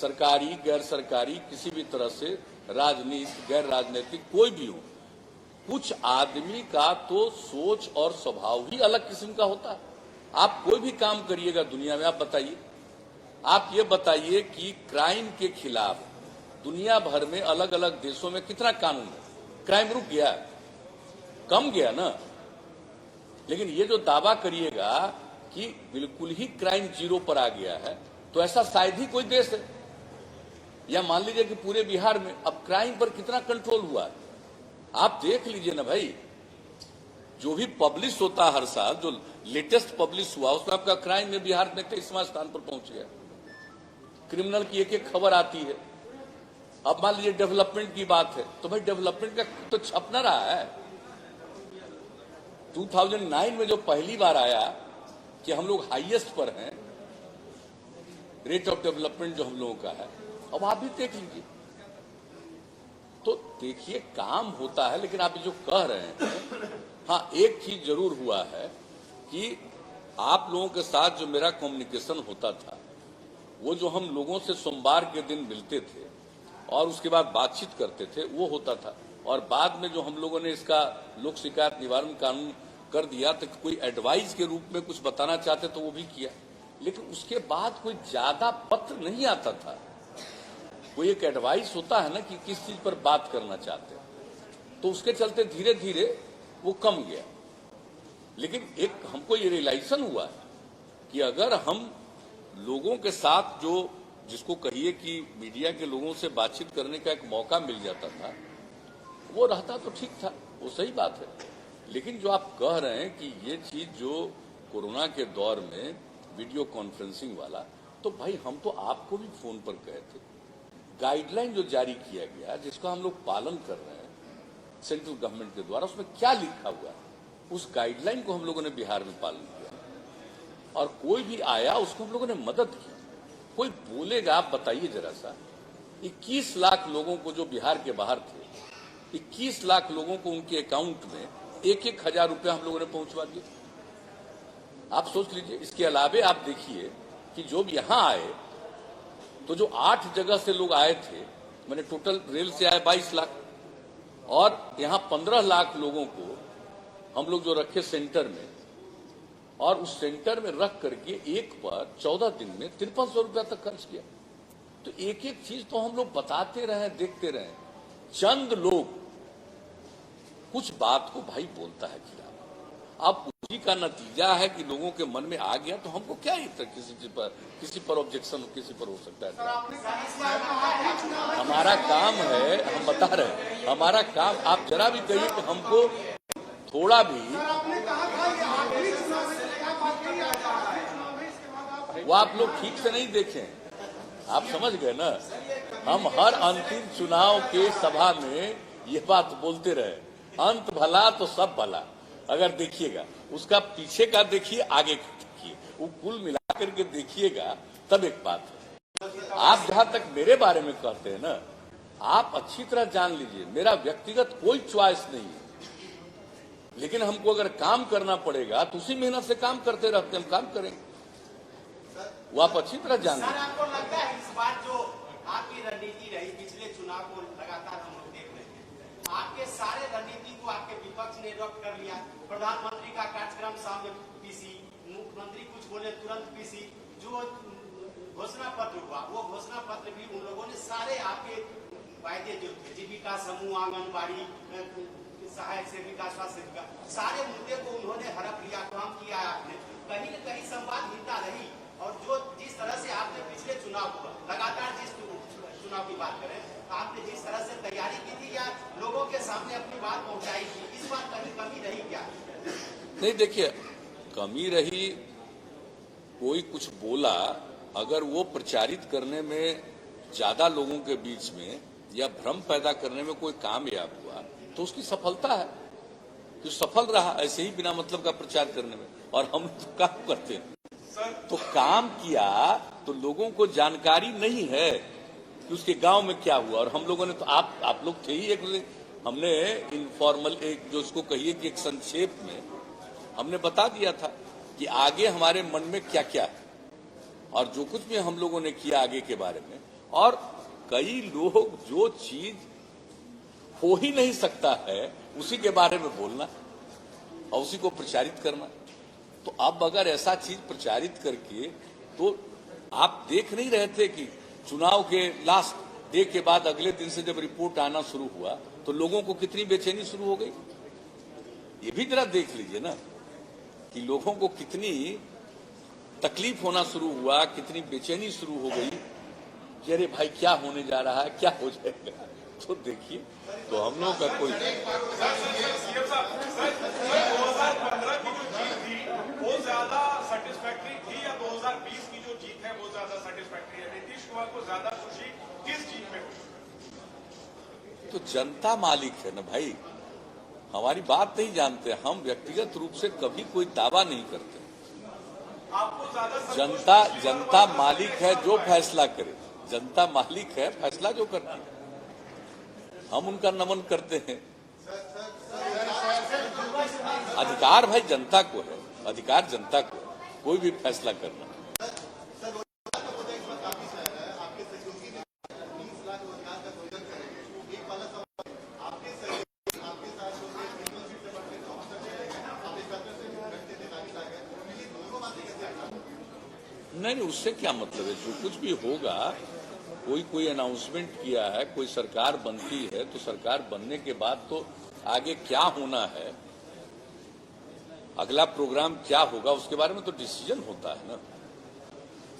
सरकारी गैर सरकारी किसी भी तरह से राजनीतिक गैर राजनीतिक कोई भी हो, कुछ आदमी का तो सोच और स्वभाव ही अलग किस्म का होता है। आप कोई भी काम करिएगा दुनिया में, आप बताइए, आप ये बताइए कि क्राइम के खिलाफ दुनिया भर में अलग अलग देशों में कितना कानून है, क्राइम रुक गया, कम गया ना। लेकिन ये जो दावा करिएगा कि बिल्कुल ही क्राइम जीरो पर आ गया है, तो ऐसा शायद ही कोई देश है। या मान लीजिए कि पूरे बिहार में अब क्राइम पर कितना कंट्रोल हुआ है, आप देख लीजिए ना भाई। जो भी पब्लिश होता है हर साल, जो लेटेस्ट पब्लिश हुआ उसमें आपका क्राइम में बिहार में 23वां स्थान पर पहुंच गया। क्रिमिनल की एक एक खबर आती है। अब मान लीजिए डेवलपमेंट की बात है, तो भाई डेवलपमेंट का तो छप ना रहा है। 2009 में जो पहली बार आया कि हम लोग हाईएस्ट पर हैं, रेट ऑफ डेवलपमेंट जो हम लोगों का है, अब आप भी देख लीजिए। तो देखिए काम होता है, लेकिन आप जो कह रहे हैं, हाँ एक चीज जरूर हुआ है कि आप लोगों के साथ जो मेरा कम्युनिकेशन होता था, वो जो हम लोगों से सोमवार के दिन मिलते थे और उसके बाद बातचीत करते थे, वो होता था। और बाद में जो हम लोगों ने इसका लोक शिकायत निवारण कानून कर दिया, तो कोई एडवाइस के रूप में कुछ बताना चाहते तो वो भी किया, लेकिन उसके बाद कोई ज्यादा पत्र नहीं आता था। कोई एक एडवाइस होता है ना कि किस चीज पर बात करना चाहते हैं, तो उसके चलते धीरे धीरे वो कम गया। लेकिन एक हमको ये रियलाइजेशन हुआ कि अगर हम लोगों के साथ जो जिसको कहिए कि मीडिया के लोगों से बातचीत करने का एक मौका मिल जाता था, वो रहता तो ठीक था, वो सही बात है। लेकिन जो आप कह रहे हैं कि ये चीज जो कोरोना के दौर में वीडियो कॉन्फ्रेंसिंग वाला, तो भाई हम तो आपको भी फोन पर कहे थे, गाइडलाइन जो जारी किया गया जिसका हम लोग पालन कर रहे हैं सेंट्रल गवर्नमेंट के द्वारा, उसमें क्या लिखा हुआ है, उस गाइडलाइन को हम लोगों ने बिहार में पालन किया और कोई भी आया उसको हम लोगों ने मदद की। कोई बोलेगा, आप बताइए जरा सा, 21 लाख लोगों को जो बिहार के बाहर थे, 21 लाख लोगों को उनके अकाउंट में 1-1 हजार रुपया हम लोगों ने पहुंचवा दिया। आप सोच लीजिए। इसके अलावे आप देखिए कि जो भी यहां आए, तो जो 8 जगह से लोग आए थे, मैंने टोटल रेल से आए 22 लाख, और यहां 15 लाख लोगों को हम लोग जो रखे सेंटर में, और उस सेंटर में रख करके एक पर 14 दिन में 5300 रुपया तक खर्च किया। तो एक एक चीज तो हम लोग बताते रहे, देखते रहे। चंद लोग कुछ बात को भाई बोलता है खिलाफ, अब उसी का नतीजा है कि लोगों के मन में आ गया, तो हमको क्या किसी पर ऑब्जेक्शन किसी पर हो सकता है। हमारा काम है, हम बता रहे हैं, हमारा काम, आप जरा भी कहिए कि हमको थोड़ा भी, वो आप लोग ठीक से नहीं देखें, आप समझ गए ना। हम हर अंतिम चुनाव के सभा में ये बात बोलते रहे, अंत भला तो सब भला। अगर देखिएगा उसका पीछे का देखिए, आगे का देखिए, वो कुल मिला करके देखिएगा, तब एक बात है। आप जहां तक मेरे बारे में कहते हैं ना, आप अच्छी तरह जान लीजिए, मेरा व्यक्तिगत कोई च्वाइस नहीं है, लेकिन हमको अगर काम करना पड़ेगा तो उसी मेहनत से काम करते रहते, हम काम करेंगे, वो आप अच्छी तरह जान लीजिए। आपको लगता है इस बार जो आपकी रणनीति रही, पिछले चुनाव को लगातार हम लोग देख रहे हैं, आपके सारे रणनीति को आपके विपक्ष ने रद्द कर लिया। प्रधानमंत्री का कार्यक्रम सामने पीसी, मुख्यमंत्री कुछ बोले तुरंत पीसी, जो घोषणा पत्र हुआ वो घोषणा पत्र भी उन लोगों ने सारे आपके वायदे जो थे, जीविका समूह, आंगनबाड़ी, सहायक सेविका, स्वास्थ्य सेविका, सारे मुद्दे को उन्होंने हड़प लिया, काम किया आपने। कहीं न कहीं संवादहीनता रही, और जो जिस तरह से आपने पिछले चुनाव को लगातार, जिस चुनाव की बात करें, आपने जिस तरह से तैयारी की थी या लोगों के सामने अपनी बात पहुंचाई थी, इस बार कहीं कमी रही क्या? नहीं, देखिए कमी रही, कोई कुछ बोला, अगर वो प्रचारित करने में ज्यादा लोगों के बीच में या भ्रम पैदा करने में कोई कामयाब हुआ, तो उसकी सफलता है कि सफल रहा ऐसे ही बिना मतलब का प्रचार करने में। और हम तो काम करते हैं, तो काम किया तो लोगों को जानकारी नहीं है कि उसके गांव में क्या हुआ। और हम लोगों ने तो, आप लोग थे ही, एक हमने इनफॉर्मल, एक जो उसको कहिए कि एक संक्षेप में हमने बता दिया था कि आगे हमारे मन में क्या क्या है, और जो कुछ भी हम लोगों ने किया आगे के बारे में, और कई लोग जो चीज हो ही नहीं सकता है उसी के बारे में बोलना और उसी को प्रचारित करना। तो अब अगर ऐसा चीज प्रचारित करके, तो आप देख नहीं रहे थे कि चुनाव के लास्ट डे के बाद अगले दिन से जब रिपोर्ट आना शुरू हुआ तो लोगों को कितनी बेचैनी शुरू हो गई। ये भी जरा देख लीजिए ना कि लोगों को कितनी तकलीफ होना शुरू हुआ, कितनी बेचैनी शुरू हो गई कि अरे भाई क्या होने जा रहा है, क्या हो जाएगा। तो देखिए, तो हम लोग का कोई वो ज्यादा सेटिस्फैक्टरी थी या 2020 की जो जीत है वो ज्यादा सेटिस्फैक्टरी है? नीतीश कुमार को ज्यादा खुशी किस जीत में हुई? तो जनता मालिक है ना भाई, हमारी बात नहीं जानते हम, व्यक्तिगत रूप से कभी कोई दावा नहीं करते। आपको ज्यादा जनता मालिक है, जो फैसला करे। जनता मालिक है, फैसला जो करती है हम उनका नमन करते हैं। अधिकार भाई जनता को है, अधिकार जनता को है कोई भी फैसला करना। नहीं, उससे क्या मतलब है। जो कुछ भी होगा, कोई अनाउंसमेंट किया है, कोई सरकार बनती है तो सरकार बनने के बाद तो आगे क्या होना है, अगला प्रोग्राम क्या होगा, उसके बारे में तो डिसीजन होता है ना।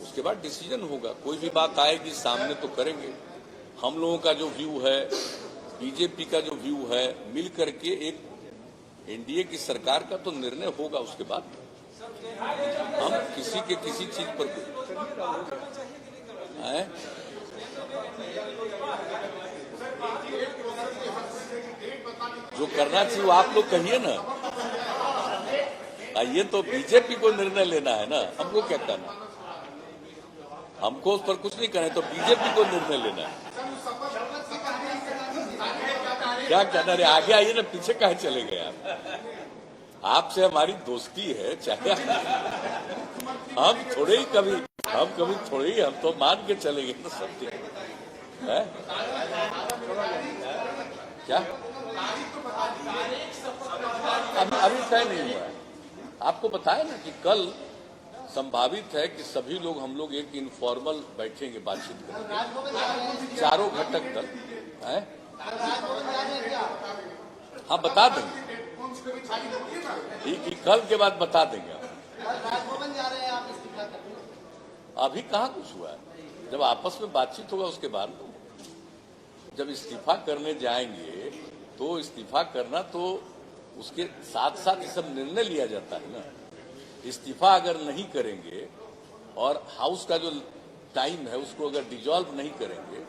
उसके बाद डिसीजन होगा, कोई भी बात आएगी सामने तो करेंगे। हम लोगों का जो व्यू है, बीजेपी का जो व्यू है, मिल करके एक एनडीए की सरकार का तो निर्णय होगा। उसके बाद हम किसी के किसी चीज पर जो करना चाहिए वो आप लोग कहिए ना। ये तो बीजेपी को निर्णय लेना है ना, हमको क्या करना। हमको उस पर कुछ नहीं करना, तो बीजेपी को निर्णय लेना है। क्या कहना रे, आगे आइए ना, पीछे कहाँ चले गए आप। आपसे हमारी दोस्ती है, चाहे हम थोड़े ही हम तो मान के चलेंगे ना सब है। क्या अभी तय नहीं हुआ है। आपको बताया ना कि कल संभावित है कि सभी लोग, हम लोग एक इनफॉर्मल बैठेंगे, बातचीत करेंगे चारों घटक दल है। हाँ, बता देंगे, कल के बाद बता देंगे। अभी कहाँ कुछ हुआ है, जब आपस में बातचीत होगा उसके बाद। जब इस्तीफा करने जाएंगे तो इस्तीफा करना, तो उसके साथ साथ ये सब निर्णय लिया जाता है ना। इस्तीफा अगर नहीं करेंगे और हाउस का जो टाइम है उसको अगर डिजॉल्व नहीं करेंगे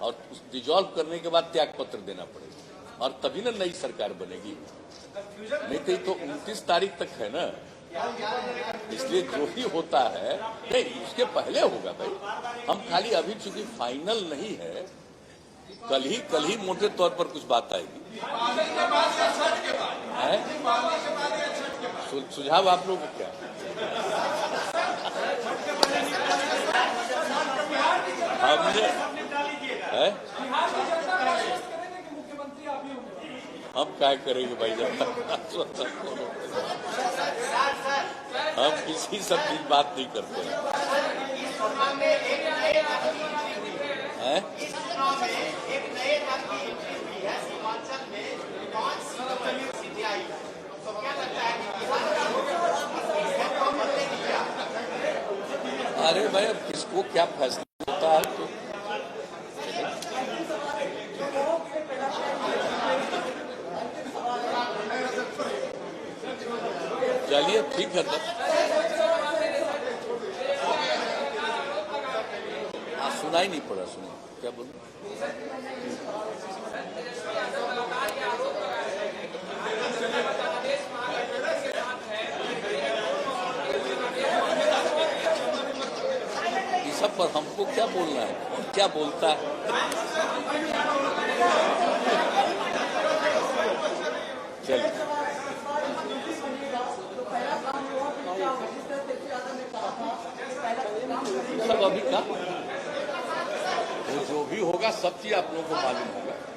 और उस डिजॉल्व करने के बाद त्याग पत्र देना पड़ेगा और तभी ना नई सरकार बनेगी। नहीं तो 29 तारीख तक है ना, इसलिए जो भी होता है नहीं उसके पहले होगा भाई। हम खाली अभी चूंकि फाइनल नहीं है, कल ही मोटे तौर पर कुछ बात आएगी। सुझाव आप लोग क्या हमने है? हम क्या करेंगे भाई, जब तक हम किसी सब की बात नहीं करते हैं। अरे भाई, अब किसको क्या फैसला होता है तो चलिए ठीक है। तब सुनाई नहीं पड़ा, सुनो क्या बोलूं। इस सब पर हमको क्या बोलना है, कौन क्या बोलता है। चलिए सब अभी का तो जो भी होगा सब चीज आप लोगों को मालूम होगा।